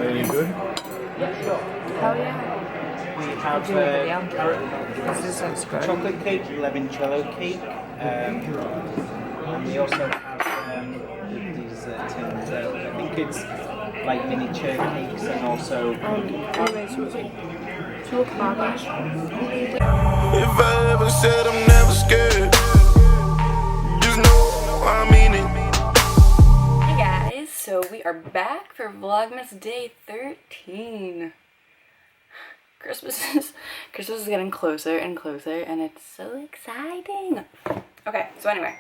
Are you good? Hell yeah. We have chocolate cake, limoncello cake, and we also have these tins. I think it's like miniature cakes and also. Anyways, we'll take 2 o'clock. If I ever said I'm never scared, just know I mean it. Hey guys, so we are back for Vlogmas day 13. Christmas is getting closer and closer, and it's so exciting. Okay, so anyway,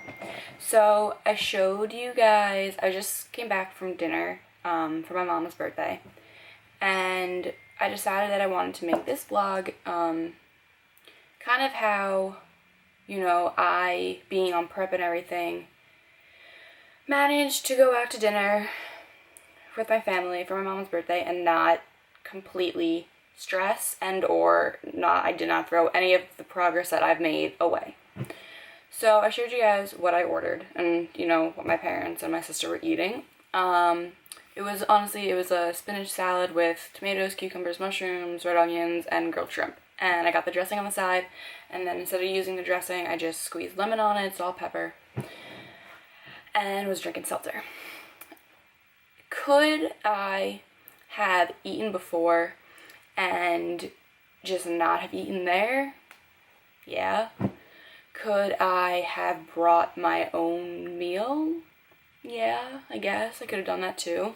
so I showed you guys, I just came back from dinner for my mom's birthday, and I decided that I wanted to make this vlog kind of how, you know, I, being on prep and everything, managed to go out to dinner with my family for my mom's birthday and not completely stress and or not, I did not throw any of the progress that I've made away. So I showed you guys what I ordered and, you know, what my parents and my sister were eating. It was a spinach salad with tomatoes, cucumbers, mushrooms, red onions, and grilled shrimp. And I got the dressing on the side, and then instead of using the dressing, I just squeezed lemon on it, salt, pepper, and was drinking seltzer. Could I have eaten before and just not have eaten there? Yeah. Could I have brought my own meal? Yeah, I guess I could have done that too.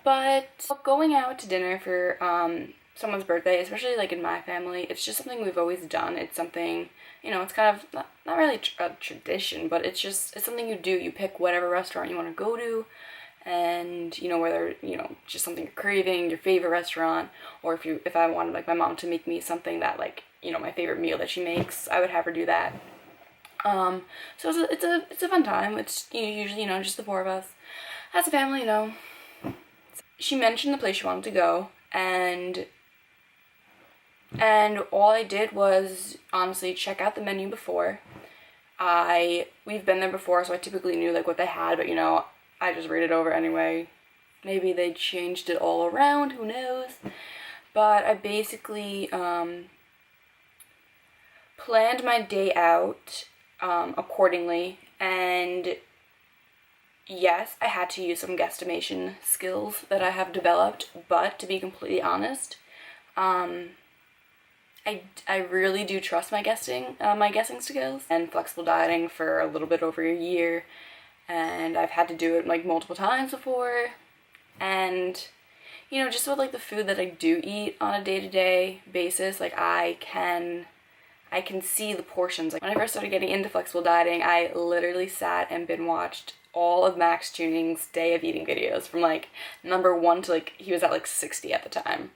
But going out to dinner for someone's birthday, especially like in my family, it's just something we've always done. It's something, you know, it's kind of not really a tradition, but it's something you do. You pick whatever restaurant you want to go to, and, you know, whether, you know, just something you're craving, your favorite restaurant, or if I wanted like my mom to make me something that, like, you know, my favorite meal that she makes, I would have her do that. So it's a fun time. It's usually, you know, just the 4 of us as a family, you know. She mentioned the place she wanted to go, and all I did was honestly check out the menu before. We've been there before, so I typically knew like what they had, but, you know, I just read it over anyway. Maybe they changed it all around, who knows. But I basically planned my day out accordingly, and yes, I had to use some guesstimation skills that I have developed, but to be completely honest, I really do trust my guessing skills, and flexible dieting for a little bit over a year, and I've had to do it like multiple times before, and, you know, just with like the food that I do eat on a day-to-day basis, like I can see the portions. Like when I first started getting into flexible dieting, I literally sat and binge-watched all of Max Tuning's day of eating videos from like number 1 to like, he was at like 60 at the time.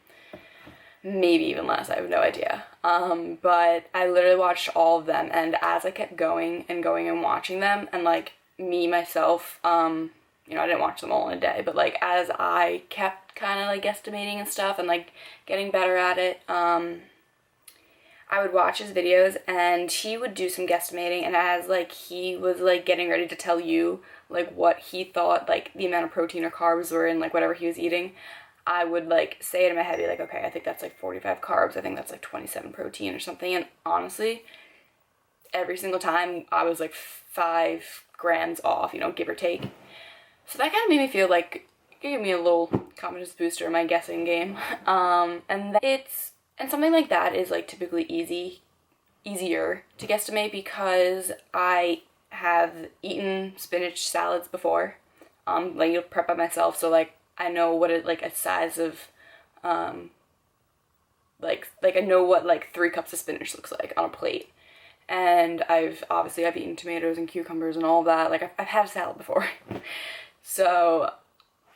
Maybe even less, I have no idea. But I literally watched all of them, and as I kept going and watching them, and like me, myself, you know, I didn't watch them all in a day, but like as I kept kind of like guesstimating and stuff and like getting better at it, I would watch his videos, and he would do some guesstimating, and as like he was like getting ready to tell you like what he thought like the amount of protein or carbs were in like whatever he was eating, I would like say it in my head, be like, okay, I think that's like 45 carbs, I think that's like 27 protein or something, and honestly, every single time I was like 5 grams off, you know, give or take. So that kind of made me feel like it gave me a little confidence booster in my guessing game. And something like that is like typically easier to guesstimate because I have eaten spinach salads before. Like, you'll prep by myself, so like I know what it, like a size of like I know what like 3 cups of spinach looks like on a plate. And I've eaten tomatoes and cucumbers and all of that. Like I've had a salad before. So,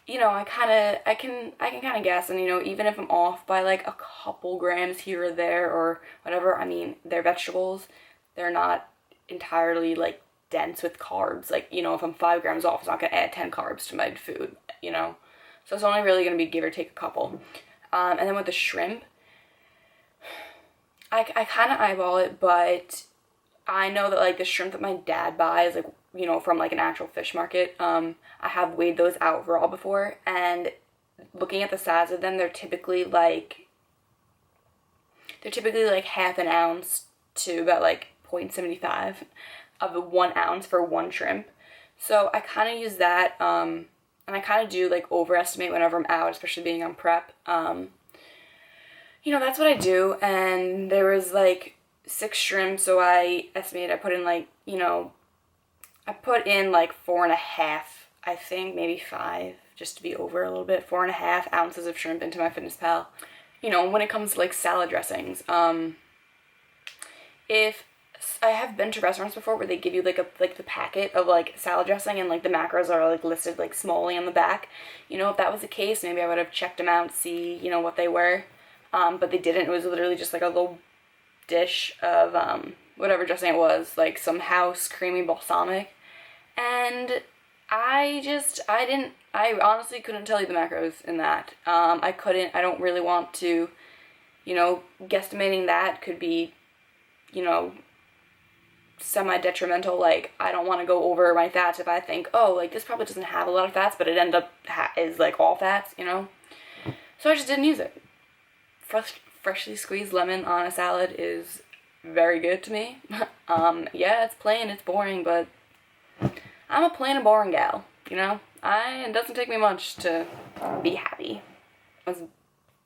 you know, I can kind of guess, and, you know, even if I'm off by like a couple grams here or there or whatever, I mean, they're vegetables. They're not entirely like dense with carbs. Like, you know, if I'm 5 grams off, it's not going to add 10 carbs to my food, you know. So it's only really going to be give or take a couple. And then with the shrimp, I kind of eyeball it, but I know that like the shrimp that my dad buys, like, you know, from like an actual fish market, I have weighed those out raw before, and looking at the size of them, they're typically like half an ounce to about like 0.75 of the 1 ounce for one shrimp. So I kind of use that, and I kind of do like overestimate whenever I'm out, especially being on prep. You know, that's what I do. And there was like 6 shrimp, so I estimated I put in like, you know, I put in like 4.5, I think, maybe 5, just to be over a little bit, 4.5 ounces of shrimp into my FitnessPal. You know, when it comes to like salad dressings, if I have been to restaurants before where they give you like the packet of like salad dressing and like the macros are like listed like smallly on the back. You know, if that was the case, maybe I would have checked them out, see, you know, what they were. But they didn't. It was literally just like a little dish of whatever dressing it was, like some house creamy balsamic. And I honestly couldn't tell you the macros in that. I don't really want to, you know, guesstimating that could be, you know, semi-detrimental. Like, I don't want to go over my fats if I think, oh, like, this probably doesn't have a lot of fats, but it ended up is, like, all fats, you know? So I just didn't use it. Freshly squeezed lemon on a salad is very good to me. Yeah, it's plain, it's boring, but I'm a plain and boring gal, you know? It doesn't take me much to be happy. I was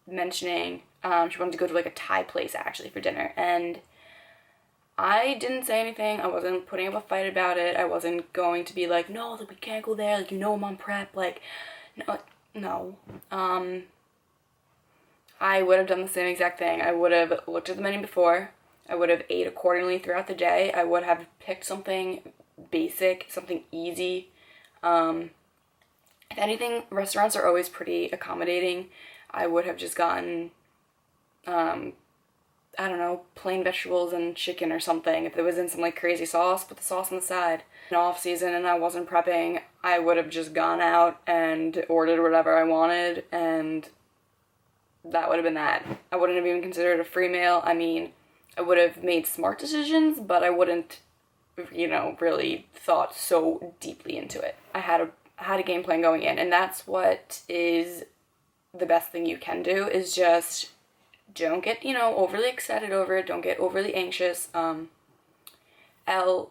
mentioning, she wanted to go to, like, a Thai place, actually, for dinner, and I didn't say anything. I wasn't putting up a fight about it. I wasn't going to be like, no, like, we can't go there, like, you know I'm on prep, like, no. I would have done the same exact thing. I would have looked at the menu before. I would have ate accordingly throughout the day. I would have picked something basic, something easy. If anything, restaurants are always pretty accommodating. I would have just gotten, I don't know, plain vegetables and chicken or something. If it was in some like crazy sauce, put the sauce on the side. In off season and I wasn't prepping, I would have just gone out and ordered whatever I wanted, and that would have been that. I wouldn't have even considered a free meal. I mean, I would have made smart decisions, but I wouldn't, you know, really thought so deeply into it. I had a game plan going in, and that's what is the best thing you can do, is just don't get, you know, overly excited over it. Don't get overly anxious. Elle,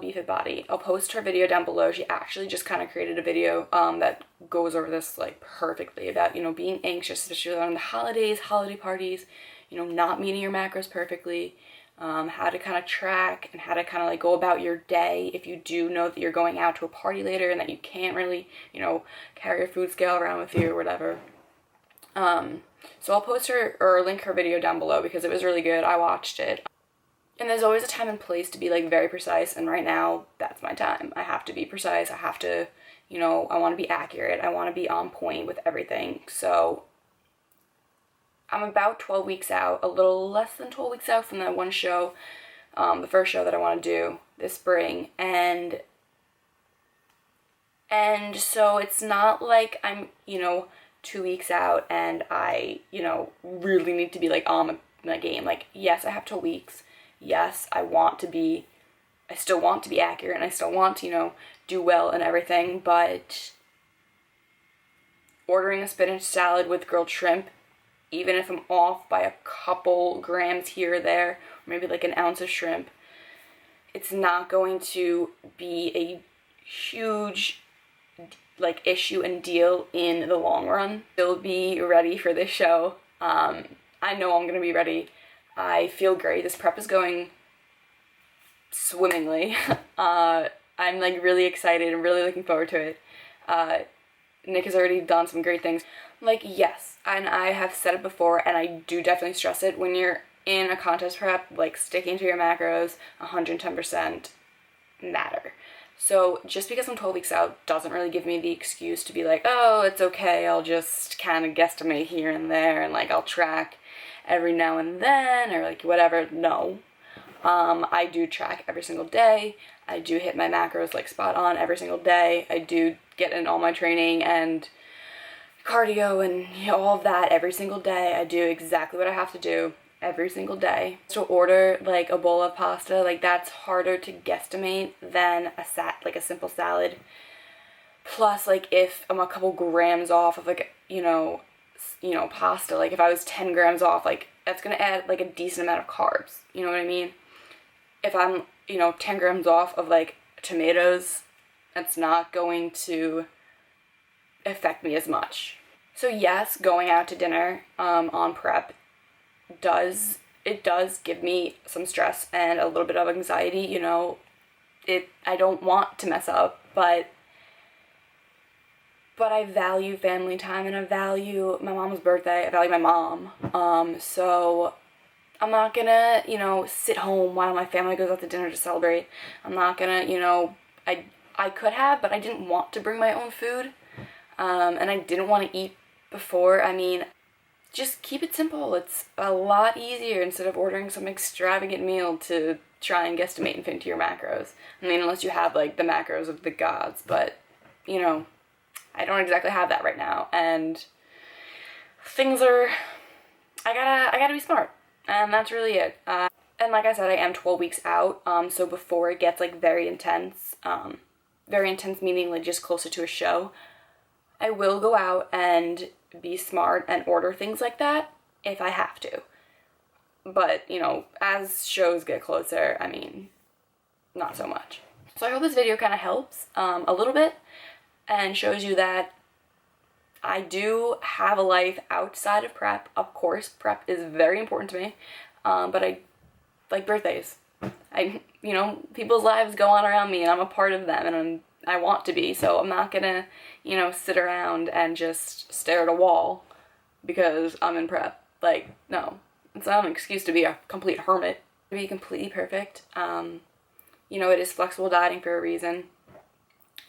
Be Fit Body. I'll post her video down below. She actually just kind of created a video that goes over this like perfectly about, you know, being anxious, especially on the holidays, holiday parties, you know, not meeting your macros perfectly, how to kind of track and how to kind of like go about your day if you do know that you're going out to a party later and that you can't really, you know, carry your food scale around with you or whatever. So I'll post her or link her video down below because it was really good. I watched it. And there's always a time and place to be like very precise, and right now that's my time. I have to be precise. I have to, you know, I want to be accurate. I want to be on point with everything. So I'm about 12 weeks out, a little less than 12 weeks out from that one show, the first show that I want to do this spring. And so it's not like I'm, you know, 2 weeks out and I, you know, really need to be like on my game. Like, yes, I have 12 weeks. Yes, I still want to be accurate, and I still want to, you know, do well and everything, but ordering a spinach salad with grilled shrimp, even if I'm off by a couple grams here or there, or maybe like an ounce of shrimp, it's not going to be a huge like issue and deal in the long run. Still be ready for this show. I know I'm gonna be ready. I feel great. This prep is going swimmingly. I'm like really excited and really looking forward to it. Nick has already done some great things. Like, yes, and I have said it before, and I do definitely stress it, when you're in a contest prep, like sticking to your macros 110% matter. So just because I'm 12 weeks out doesn't really give me the excuse to be like, oh, it's okay, I'll just kind of guesstimate here and there, and like I'll track every now and then, or like whatever. No. I do track every single day. I do hit my macros like spot on every single day. I do get in all my training and cardio and, you know, all of that every single day. I do exactly what I have to do every single day. To order like a bowl of pasta, like that's harder to guesstimate than a simple salad. Plus, like if I'm a couple grams off of like, pasta, like if I was 10 grams off, like that's gonna add like a decent amount of carbs, you know what I mean? If I'm, 10 grams off of like tomatoes, that's not going to affect me as much. So yes, going out to dinner on prep does give me some stress and a little bit of anxiety, I don't want to mess up, but I value family time, and I value my mom's birthday, I value my mom, so I'm not gonna, sit home while my family goes out to dinner to celebrate. I'm not gonna, I could have, but I didn't want to bring my own food, and I didn't want to eat before. I mean, just keep it simple. It's a lot easier instead of ordering some extravagant meal to try and guesstimate and fit into your macros. I mean, unless you have, like, the macros of the gods, but, I don't exactly have that right now, and things are, I gotta be smart, and that's really it. And like I said, I am 12 weeks out, so before it gets, like, very intense meaning, like, just closer to a show, I will go out and be smart and order things like that if I have to. But, as shows get closer, I mean, not so much. So I hope this video kind of helps a little bit and shows you that I do have a life outside of prep. Of course, prep is very important to me, but I like birthdays. People's lives go on around me, and I'm a part of them, and I want to be, so I'm not gonna, sit around and just stare at a wall because I'm in prep. Like, no. It's not an excuse to be a complete hermit. To be completely perfect. It is flexible dieting for a reason.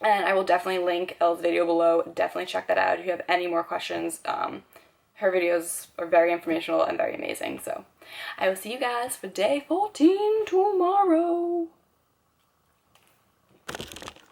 And I will definitely link Elle's video below. Definitely check that out if you have any more questions. Her videos are very informational and very amazing. So I will see you guys for day 14 tomorrow.